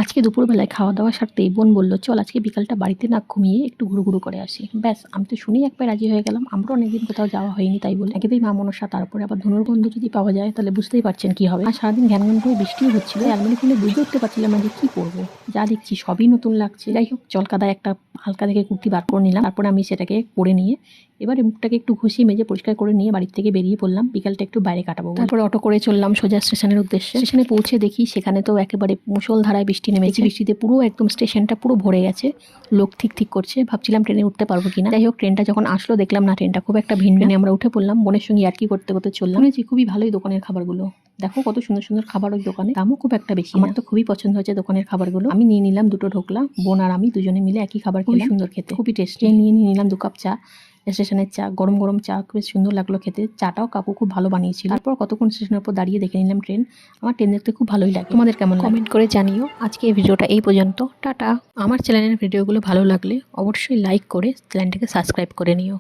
আজকে দুপুরবেলায় খাওয়া দাওয়া সারতেই বোন বলল, চল আজকে বিকালটা বাড়িতে না ঘুমিয়ে একটু ঘুরু করে আসি। ব্যাস, আমি তো শুনেই এক পায়ে রাজি হয়ে গেলাম। আমরাও অনেকদিন কোথাও যাওয়া হয়নি, তাই বলে একেতেই মা মনসা, তারপরে আবার ধনুর বন্ধু যদি পাওয়া যায় তাহলে বুঝতেই পারছেন কি হবে। আর সারাদিন ঘ্যান ঘ্যান করে বৃষ্টিও হচ্ছিল, আলমারি খুলে বুঝে উঠতে পারছিলাম না যে কি পরবো। যা দেখছি সবই নতুন লাগছে। যাই হোক, চলকাদায় একটা হালকা দেখে কুর্তি বার করে নিলাম। তারপরে আমি সেটাকে পরে নিয়ে এবারে মুখটাকে একটু ঘষিয়ে মেজে পরিষ্কার করে নিয়ে বাড়ির থেকে বেরিয়ে পড়লাম বিকালটা একটু বাইরে কাটাবো। তারপরে অটো করে চললাম সোজা স্টেশনের উদ্দেশ্যে। স্টেশনে পৌঁছে দেখি সেখানে তো একেবারে মুষলধারায় বৃষ্টি নেমেছে। বৃষ্টিতে পুরো একদম স্টেশনটা পুরো ভরে গেছে, লোক ঠিক করছে। ভাবছিলাম ট্রেনে উঠতে পারবো কিনা। যাই হোক, ট্রেনটা যখন আসলো দেখলাম না, ট্রেনটা খুব একটা ভিড় নেই। আমরা উঠে পড়লাম, বোনের সঙ্গে আর কি করতে চললাম। শুনেছি খুবই ভালোই দোকানের খাবারগুলো। দেখো কত সুন্দর সুন্দর খাবার ওই দোকানে, দামও খুব একটা বেশি। আমার তো খুবই পছন্দ হয়েছে দোকানের খাবারগুলো। আমি নিয়ে নিলাম দুটো ঢোকলা, বোন আর আমি দুজনে মিলে একই খাবার, খুবই সুন্দর খেতে, খুবই টেস্টি। নিয়ে নিলাম 2 কাপ চা। স্টেশনের চা, গরম গরম চা, বেশ সুন্দর লাগলো খেতে। চাটাও কাকু খুব ভালো বানিয়েছিল। তারপর কতক্ষণ স্টেশনের উপর দাঁড়িয়ে দেখে নিলাম ট্রেন। আমার ট্রেন দেখতে খুব ভালোই লাগে। তোমাদের কেমন লাগে কমেন্ট করে জানিও। আজকে এই ভিডিওটা এই পর্যন্ত। টাটা। আমার চ্যানেলের ভিডিওগুলো ভালো লাগলে অবশ্যই লাইক করে চ্যানেলটাকে সাবস্ক্রাইব করে নিও।